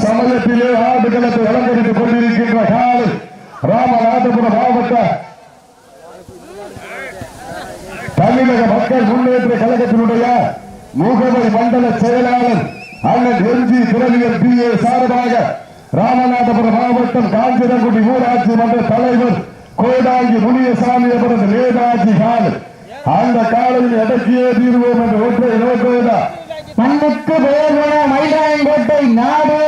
சமயத்திலே ஆடுகளத்தை அலங்கரித்துக் கொண்டிருக்கின்ற காலை ராமநாதபுரம் மாவட்ட தமிழக மக்கள் முன்னேற்ற கழகத்தினுடைய முகமை மண்டல செயலாளர் அண்ணன் எம்ஜி துறவியர் பி ஏ சார்பாக ராமநாதபுரம் மாவட்டம் காஞ்சிரங்குடி ஊராட்சி மன்ற தலைவர் கோடாங்கி முனியசாமி அவரது நேதாஜி காலை அந்த காலையில் அடக்கியே தீர்வோம் என்ற ஒற்றை நோக்கோட மண்ணுக்கு வேறுவன மயிலாயங்கோட்டை நாடு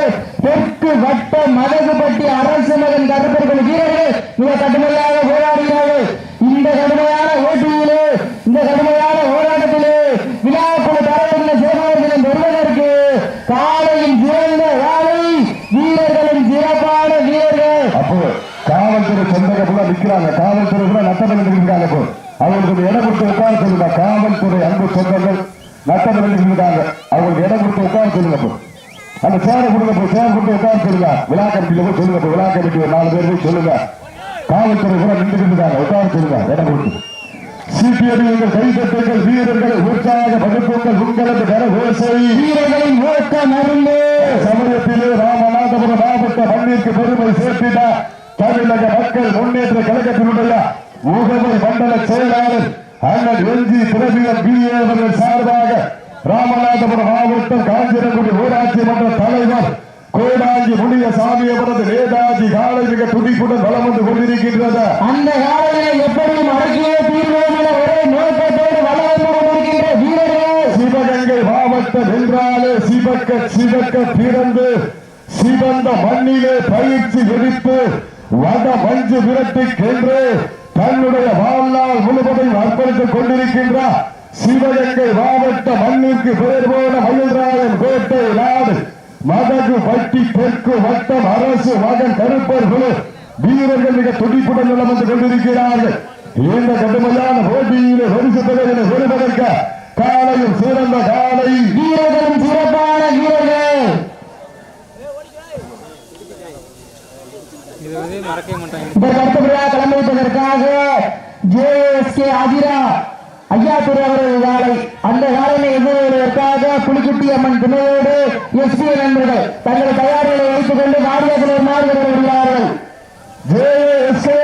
தெற்கு வட்ட மதகுபட்டி அரசு மகன் கருப்பர்கள் வீரர்கள் மிக கடுமையாக போராடுகிறார்கள். இந்த கடுமையான போட்டியிலே இந்த கடுமையான போராட்டத்திலே விழாக்குழு தலைவர்கள் சேர்ந்தவர்களின் பெறுவதற்கு காலையில் சிறந்த காலை வீரர்களின் சிறப்பான வீரர்கள். அப்போ காவல்துறை சொந்தங்க கூட நிற்கிறாங்க, காவல்துறை கூட நட்டத்தில் இருக்காங்க. அப்போ அவங்களுக்கு இடம் கொடுத்து உட்கார சொல்லுங்க. காவல்துறை அன்பு சொந்தங்கள் நட்டத்தில் இருக்காங்க, அவங்களுக்கு இடம் கொடுத்து உட்கார சொல்லுங்க. அப்போ அந்த சேரை கொடுங்க, சேர் கொடுத்து உட்கார சொல்லுங்க. விழா கமிட்டியில போய் சொல்லுங்க, விழா கமிட்டி ஒரு 4 பேர் போய் சொல்லுங்க. காவல்துறை கூட நின்று இருக்காங்க, உட்கார சொல்லுங்க இடம் கொடுத்து. சிபிஐ கைதட்டுங்கள், வீரர்களை உற்சாக பகுப்புங்கள், உங்களது கரகோசை வீரர்களின் ஊக்கம் அருளே. சமயத்திலே ராமநாதபுரம் மாவட்ட மண்ணிற்கு பெருமை சேர்த்திட தமிழக மக்கள் முன்னேற்ற கழகத்தினுடைய முகமை மண்டல செயலாளர் அண்ணன் எம்ஜி துறவியர் பி ஏ அவர்கள் சார்பாக ராமநாதபுரம் மாவட்டம் காஞ்சிரங்குடி ஊராட்சி மன்ற தலைவர் கோடாங்கி முனியசாமி அவரது நேதாஜி காலை மிக துடிப்புடன் வலம் வந்து கொண்டிருக்கின்றது. அந்த காலையை எப்படியும் அடக்கியே தீர்வோம் என ஒரே நோக்கத்தோடு வலம் வந்து கொண்டிருக்கின்ற வீரர்கள். சிவகங்கை மாவட்டம் என்றாலே சிவக்க பிறந்து சிவந்த மண்ணிலே பயிற்சி எடுத்து வட மஞ்சு விரட்டிக்கென்று தன்னுடைய வாழ்நாள் முழுவதையும் அர்ப்பணித்துக் கொண்டிருக்கின்ற சிவகங்கை மாவட்ட மண்ணிற்கு பெயர் போன மயில்ராயன் கோட்டை நாடு மதகு பட்டி தெற்கு வட்டம் அரசு மகன் கருப்பர்கள் வீரர்கள் மிக துடிப்புடன் நிலம் வந்து கொண்டிருக்கிறார்கள். இந்த கடுமையான போட்டியிலே பரிசு தொகையினை பெறுவதற்கு காலையும் சிறந்த காலை வீரர்களும் சிறப்பான வீரர்கள். தலைமைப்பதற்காக ஜேஎஸ்கே ஆதிரா ஐயாத்துறை அவரது காலை அந்த காலையை எதிர்கொள்வதற்காக புலிக்குட்டி அம்மன் துணையோடு எஸ்பி நண்பர்கள் தங்கள் தயாரிகளை வைத்துக் கொண்டு மாநிலத்தில் மாறுபட வருகிறார்கள். ஜேஎஸ்கே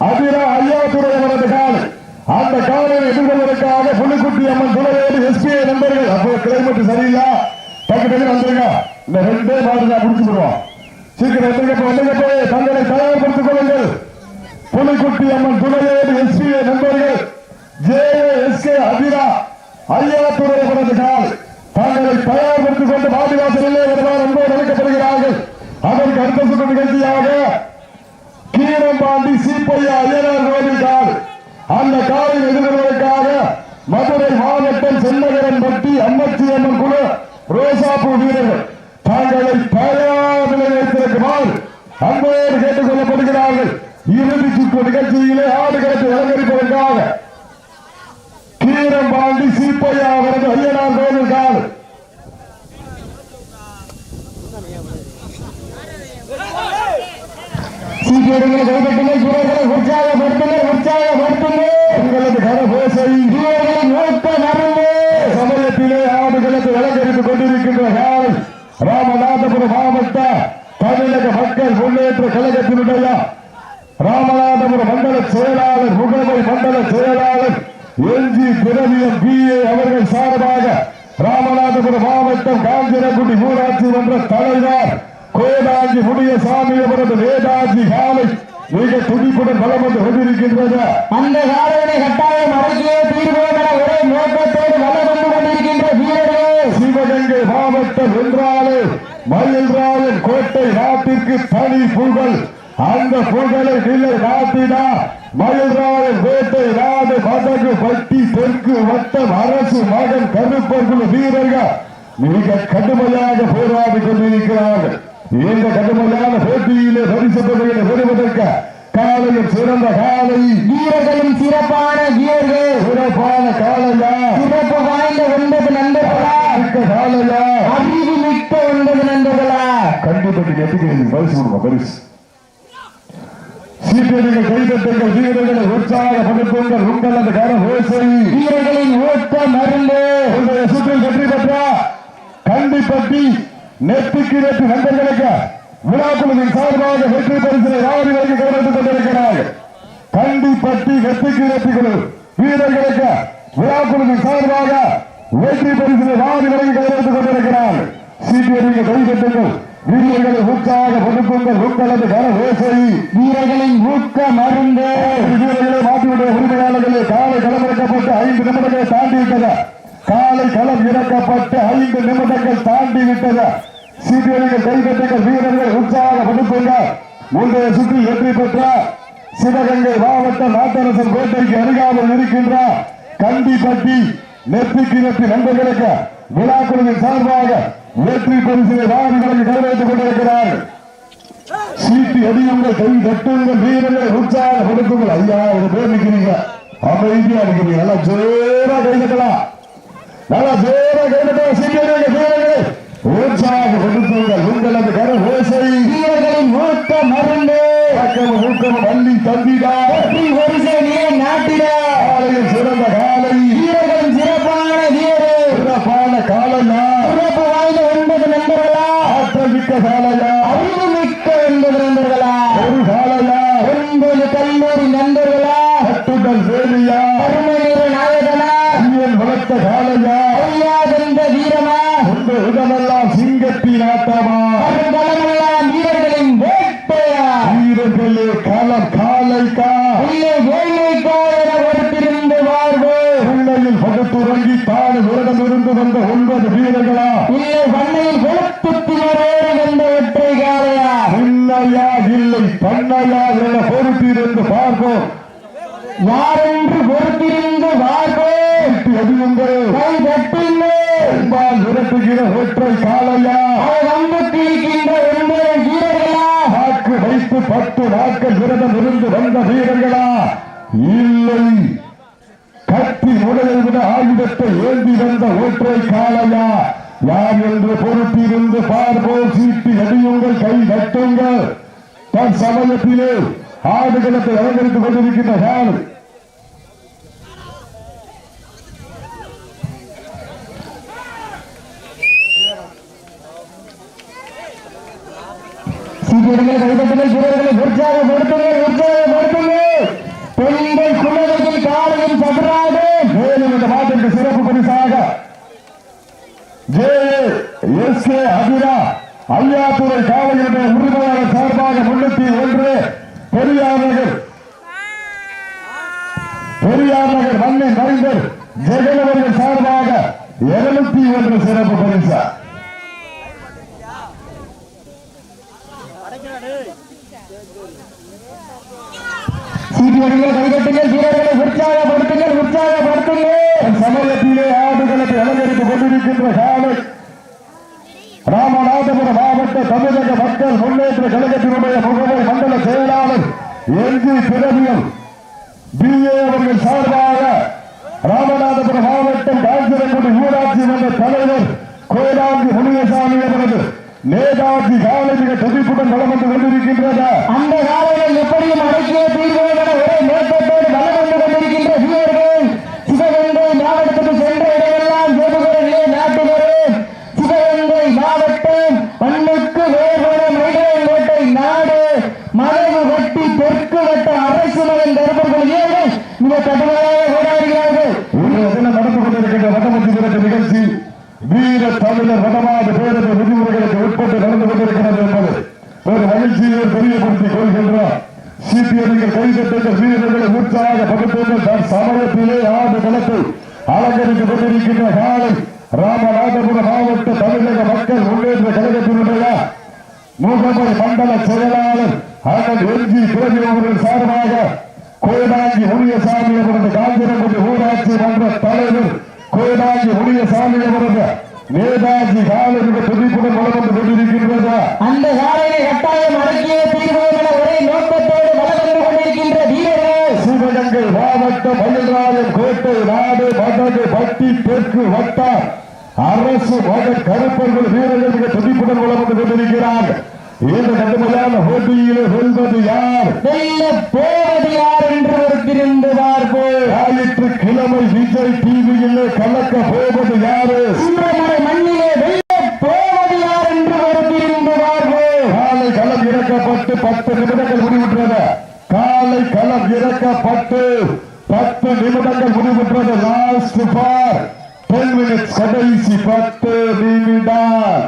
ஆதிரா ஐயாத்துறை அவரது காலை அந்த காலையை எதிர்கொள்வதற்காக புலிக்குட்டி அம்மன் துணையோடு எஸ்பி நண்பர்கள். அப்போ கிளைமேட் சரியில்லை, பக்கத்துல வந்துருங்க. இந்த 2 மாடு நான் முடிச்சு விடுவோம். சீக்கிரம் வந்துருங்க, தங்களை தயார்படுத்திக் கொள்ளுங்கள். புலிக்குட்டி அம்மன் துணையோடு எஸ்பி நண்பர்கள் ஜேஎஸ்கே அதிரா ஐயாத்துறை அவரது கால் தங்களை தயார்படுத்திக் கொண்டு வாடிவாசலிலே வருவார் என்போடு அழைக்கப்படுகிறார்கள். அதற்கு அடுத்த சுற்று நிகழ்ச்சியாக கீரம்பாண்டி சீப்பையா ஐயனார் கோவில் கால் அந்த காலில் எதிர்கொள்வதற்காக மதுரை மாவட்டம் சென்னகரன்பட்டி அம்மச்சி அம்மன் குழு ரோசாப்பூ வீரர்கள் தங்களை தயார் நிலையத்திற்குமாறு அன்போடு கேட்டுக் கொள்ளப்படுகிறார்கள். இறுதி சுற்று நிகழ்ச்சியிலே ஆடுகளத்தை அலங்கரிப்பதற்காக கீரம்பாண்டி சீப்பையா அவரது ஐயனார் கோவில் கால் உங்களது கரகோசை சமயத்திலே ஆடுகளத்தை அலங்கரித்துக் கொண்டிருக்கின்ற காலை ராமநாதபுரம் மாவட்ட தமிழக மக்கள் முன்னேற்ற கழகத்தினுடைய ராமநாதபுரம் மண்டல செயலாளர் முகமை மண்டல செயலாளர் எம்ஜி திரவியம் பி ஏ அவர்கள் சார்பாக ராமநாதபுரம் மாவட்டம் காஞ்சிரங்குடி ஊராட்சி மன்ற தலைவர் கோடாங்கி முனியசாமி அவரது நேதாஜி காலை மிக துடிப்புடன் பலம் வந்து கொண்டிருக்கின்றது. அந்த காலையினை கட்டாயம் அடக்கியே தீர்வோம் என ஒரே நோக்கத்தோடு வலம் வந்து கொண்டிருக்கின்ற வீரர்கள். சிவகங்கை மாவட்டம் என்றாலே மயில்ராயன் கோட்டை நாட்டிற்கு தனி புகழ். அந்த புகழை நிலை நாட்டிட மயில்ராயன் கோட்டை நாடு மதகு பட்டி தெற்கு வட்டம் அரசு மகன் கருப்பர்கள் வீரர்கள் மிக கடுமையாக போராடி கொண்டிருக்கிறார்கள். இந்த கடுமையான போட்டியிலே பரிசு தொகையை பெறுவதற்கு காலையில் சிறந்த காலை வீரர்களும் சிறப்பான வீரர்கள். சிறப்பான காலையா, சிறப்பு வாய்ந்த 9 நண்பர்களா, காலையா, அறிவு மிக்க 9 நண்பர்களா. கண்டிப்பட்டு எட்டுக்கிறீங்க பரிசு கொடுங்க. பரிசு சீட்டடிகள் கைதட்டுங்கள், வீரர்களை உற்சாக படுத்துங்கள். உங்களது கரகோசை வீரர்களின் நெத்திக்கு நெற்றி நண்பர்களுக்கு விழாக்குழுவின் சார்பாக வெற்றி பரிசினை ராவதிகளுக்கு கவனித்துக் கொண்டிருக்கிறார்கள். கண்டிப்பட்டி நெத்திக்கு நெற்றி குழு வீரர்களுக்கு விழாக்குழுவின் சார்பாக வெற்றி பரிசினை ராவதிகளுக்கு கவனித்துக் கொண்டிருக்கிறார்கள். சீட்டியடிக்க கைதட்டுங்கள், வீரர்களை உற்சாக கொடுக்குங்கள், உங்களது கர ஓசை வீரர்களின் ஊக்க மருந்து. வீரர்களை மாற்றிவிட்ட உரிமையாளர்களே, காலை களம் இறக்கப்பட்டு 5 நிமிடங்களை தாண்டி விட்டது. காலை களம் இறக்கப்பட்டு 5 நிமிடங்கள் தாண்டி விட்டது. சீட்டியடிக்க கைதட்டுங்கள், வீரர்கள் உற்சாக கொடுக்குங்கள். முந்தைய சுற்றி வெற்றி பெற்ற சிவகங்கை மாவட்ட நாட்டரசன் கோட்டைக்கு அருகாமல் இருக்கின்ற கண்டிப்பட்டி நெற்றிக்கு நெற்றி நண்பர்களுக்கு விழாக்குழுவின் சார்பாக வெற்றி பரிசினை ராவதிகளுக்கு கவனித்துக் கொண்டிருக்கிறார்கள். சீட்டி அடியுங்கள், கை தட்டுங்கள், வீரர்களை உற்சாக கொடுக்குங்கள். ஐயா, ஒரு பேர் நிற்கிறீங்க, அமைதியா இருக்கிறீங்க, நல்லா ஜோரா கை தட்டலாம், நல்லா ஜோரா கை தட்டலாம். சீட்டி அடியுங்கள், வீரர்களை உற்சாக கொடுக்குங்கள். உங்களது கர ஓசை வீரர்களின் ஊக்க மருந்து. ஊக்கம் வள்ளி தந்திடா நாட்டிடா காலையில் சிறந்த காலை, வீரர்களின் சிறப்பான வீரர், சிறப்பான காலையா, சிறப்பு வாய்ந்த 9 நண்பர்களா, ஆற்றல் மிக்க காலையா, அறிவு மிக்க 9 நண்பர்களா, ஒரு காலையா, 9 கல்லூரி நண்பர்களா, கட்டுடல் வேலியா, கருமை நிற நாயகனா, ஐயன் வளர்த்த காலையா, ஐயா வென்ற வீரமா, உங்க இடமெல்லாம் சிங்கத்தின் ஆட்டமா, பலமெல்லாம் வீரர்களின் வேட்டையா, வீரர்களே களம் காலைக்கா, உள்ளே வேலைக்கா என ஒருத்திருந்து வாழ்வு, பிள்ளையில் பகுத்துறங்கி தாழ் விரதமிருந்து வந்த 9 வீரர்களா, இல்லை பண்ணையில் கொளுத்துத்தினரோடு வந்த ஒற்றை காலையா, இல்லையா இல்லை பண்ணையா என பொறுத்திருந்து பார்ப்போம். யாரென்று பொறுத்திருந்து வாழ்வோம். எதுவுங்கள் கை தட்டுங்கள், விரட்டுகிற ஒற்றை காலையா, வந்து கிழிக்கின்ற 9 வீரர்களா, வாக்கு வைத்து 10 நாட்கள் விரதம் இருந்து வந்த வீரர்களா, இல்லை கத்தி முறையை விட ஆயுதத்தை ஏந்தி வந்த ஒற்றை காலையா, யார் என்று பொறுத்திருந்து பார்ப்போம். சீட்டி அடியுங்கள், கை தட்டுங்கள். தன் சமயத்திலே ஆடுகளத்தை அலங்கரித்துக் கொண்டிருக்கின்ற காலை சீட்டியடிகள் கைதட்டுங்கள், வீரர்களை உற்சாகப்படுத்துங்கள், உற்சாகப்படுத்துங்கள். பெண்கள் குழந்தைகள் காலையும் சதுராடு. மேலும் இந்த மாட்டிற்கு சிறப்பு பரிசாக JSK அதிரா ஐயாத்துறை காவலுடைய உரிமையாளர் சார்பாக 301 பெரியார் நகர் மண்ணின் மைந்தர் ஜெகனவர்கள் சார்பாக 201 சிறப்பு பரிசா. சீட்டியடிகள் கைதட்டுங்கள், வீரர்களை உற்சாகப்படுத்துங்கள், உற்சாகப்படுத்துங்கள். சமயத்திலே ஆடுகளத்தை அலங்கரித்துக் கொண்டிருக்கின்ற காலை ராமநாதபுரம் மாவட்ட தமிழக மக்கள் முன்னேற்ற கழகத்தினுடைய முகமை மண்டல செயலாளர் என்ஜி திரவியம் BA அவர்கள் சார்பாக ராமநாதபுரம் மாவட்டம் காஞ்சிரங்குடி ஊராட்சி மன்ற தலைவர் கோலாங்கி முனியசாமி அவரது நேதாஜி காலை மிக துடிப்புடன் வளம் வந்து கொண்டிருக்கின்றது. அந்த காலையில் எப்படியும் அடக்கிய தீர்வுகள் ஒரே நோக்கத்தோடு வளம் வந்து கொண்டிருக்கின்ற வீரர்கள் சிவகங்கை மாவட்டத்துக்கு சென்ற இடமெல்லாம் ஜோதிகரே நாட்டுகிறேன். சிவகங்கை மாவட்டம் மண்ணுக்கு வேறுபட மயிலாங்கோட்டை நாடு மலைவு வட்டி தெற்கு வட்ட அரசு மகன் தருமபுரி வீரர்கள் மிக கடுமையாக போராடுகிறார்கள். நடந்து கொண்டிருக்கின்ற வடமத்தி விரட்டு நிகழ்ச்சி வீர தமிழர் வடமாடு பேரது விதிமுறைகளுக்கு உட்பட்டு நடந்து கொண்டிருக்கிறது என்பது ஒரு மகிழ்ச்சியை தெரியப்படுத்திக் கொள்கின்றார். சீட்டியடிகள் கைதட்டுங்கள், வீரர்களை உற்சாக பகுத்தங்கள். சமயத்திலே ஆடு களத்தை அலங்கரித்துக் கொண்டிருக்கின்ற காலை ராமநாதபுரம் மாவட்ட தமிழக மக்கள் முன்னேற்ற கழகத்தினுடைய முகமை மண்டல செயலாளர் அண்ணன் என்ஜி திரவியம் அவர்கள் சார்பாக கோடாங்கி முனியசாமி அவரது காஞ்சிரங்குடி ஊராட்சி மன்ற தலைவர் கோடாங்கி முனியசாமி அவரது நேதாஜி காலை மிக துடிப்புடன் வளம் வந்து கொண்டிருக்கின்றது. அந்த காலையை கட்டாயம் அடக்கிய தீர்வுகள் ஒரே நோக்கத்தோடு வளம் வந்து கொண்டிருக்கின்ற வீரர்கள் சிவகங்கை மாவட்டம் மயில்ராயன் கோட்டை நாடு மதகு பட்டி தெற்கு வட்டார் அரசு மகன் கருப்பர்கள் வீரர்கள் மிக துடிப்புடன் வளம் வந்து கொண்டிருக்கிறார்கள். இந்த கடுமையான போட்டியிலே வெல்வது யார், வெல்ல போவது யார் என்று ஒருத்திருந்து பார்ப்போம். ஞாயிற்றுக்கிழமை விஜய் டிவியிலே கலக்க போவது யாரு, மண்ணிலே வெல்ல போவது யார் என்று அறிவிக்கப்பட்டு 10 நிமிடங்கள் முடிவுற்றது. காலை களம் இறக்கப்பட்டு 10 நிமிடங்கள் முடிவுற்றது. Last for 10 minutes. கடைசி 10 நிமிடம்.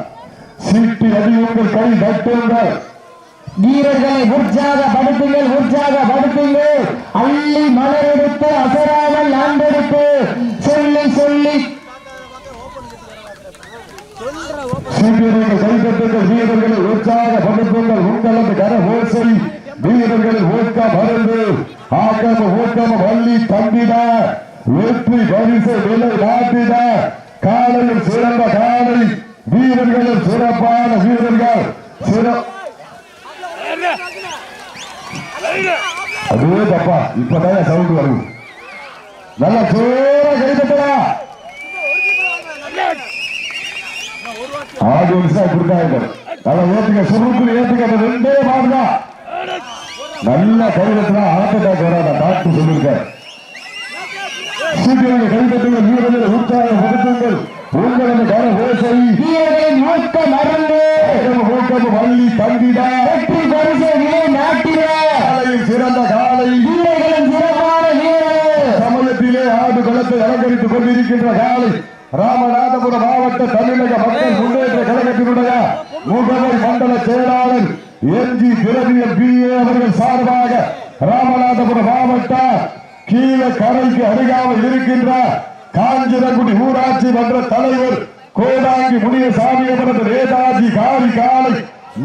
சீட்டி அடியுங்கள், கை தட்டுங்கள். வீரர்களை உற்சாகப்படுத்துங்கள், உற்சாகப்படுத்துங்கள். அள்ளி மலரெடுத்து அசராமல் ஆண்டெடுத்து சொல்லி சொல்லி சீட்டியர்கள் கைதட்டுங்கள். வீரர்களை உற்சாகப்படுத்துங்கள். உங்களது கர ஓசை வீரர்களை ஓட்ட மறந்து ஆகம ஓட்டம வள்ளி தந்திட வெற்றி பரிசு நிலை நாட்டிட. காலையில் சிறந்த காலை வீரர்களும் சிறப்பான வீரர்கள். அதுவே தப்பா இப்பதான் சவுண்ட் வருது. நல்லா சோற கைதட்டலாம். ஆடியன்ஸா கொடுத்தாங்க. நல்லா ஏத்துக்க, சுருக்குன்னு ஏத்துக்க. ரெண்டே பாருங்க. நல்லா கைதட்டா ஹார்ட் அட்டாக் வராத டாக்டர் சொல்லியிருக்காரு. சீக்கிரம் கைதட்டுங்கள். வீரர்கள் உற்சாகப்படுத்துங்கள். உங்களது கர ஓசை வீரர்களின் ஊக்க மறந்து ஊக்கம் வள்ளி தந்திட வெற்றி பரிசு நிலை நாட்டிட. காலையில் சிறந்த காலை வீரர்களின் சிறப்பான வீரர்கள். சமயத்திலே ஆடு களத்தை அலங்கரித்துக் கொண்டிருக்கின்ற காலை ராமநாதபுரம் மாவட்ட தமிழக மக்கள் முன்னேற்ற கழகத்தினுடைய முகவர் மண்டல செயலாளர் என்ஜி திரவியம் PA அவர்கள் சார்பாக ராமநாதபுரம் மாவட்ட கீழ கரைக்கு அருகாமல் இருக்கின்ற காஞ்சிரங்குடி ஊராட்சி மன்ற தலைவர் கோடாங்கி முனியசாமி அவரது நேதாஜி காரி காலை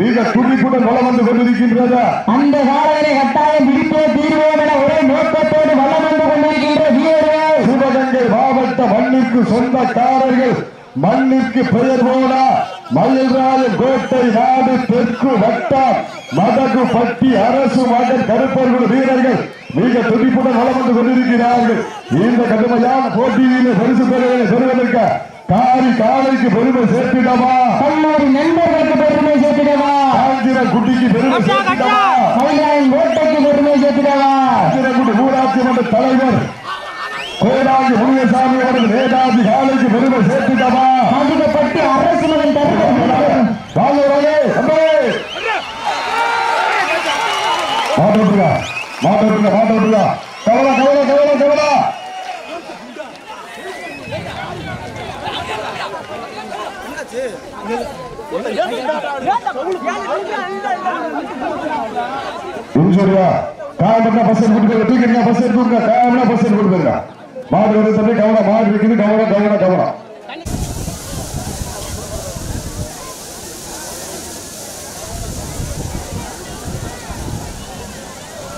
மிக துடிப்புடன் வளம் வந்து கொண்டிருக்கின்றது. அந்த காலையை கட்டாயம் பிடிப்பே தீர்வோம் என ஒரே நோக்கத்தோடு வளம் வந்து கொண்டிருக்கின்ற வீரர்கள். சிவகங்கை மாவட்ட மண்ணிற்கு சொந்தக்காரர்கள், மண்ணிற்கு பெயர் போன மயில்ராயன் கோட்டை நாடு தெற்கு வட்டம் மதகு பட்டி அரசு மகன் கருப்பர்கள் வீரர்கள் மிக துடிப்புடன் வளம் வந்து கொண்டிருக்கிறார்கள். இந்த கடுமையான போட்டியிலே பரிசு பெறுவதற்கு காரி காலைக்கு பெருமை சேர்த்திடவா, கல்லூரி நண்பர்களுக்கு பெருமை சேர்த்திடவா, குட்டிக்கு பெருமை சேர்த்திடவா, மயிலாயின் கோட்டைக்கு பெருமை சேர்த்திடவா, காஞ்சிரங்குடி ஊராட்சி மன்ற தலைவர் கோடாங்கி முனியசாமி அவரது நேதாஜி காலைக்கு பெருமை சேர்த்திடவா, மதுரைப்பட்டி அரசு மகன் மாட்டோட்டுங்க கவலை கவலை கவலை கவலை. இன்சூரியா காயம்னா பஸ் எடுத்து தூக்கிடுங்க, பஸ் எடுத்துங்க, காயம்னா பஸ் எடுத்து கொடுத்துருங்க. மாடு வருது, கவலை மாடு இருக்குது, கவலை கவலை கவலை.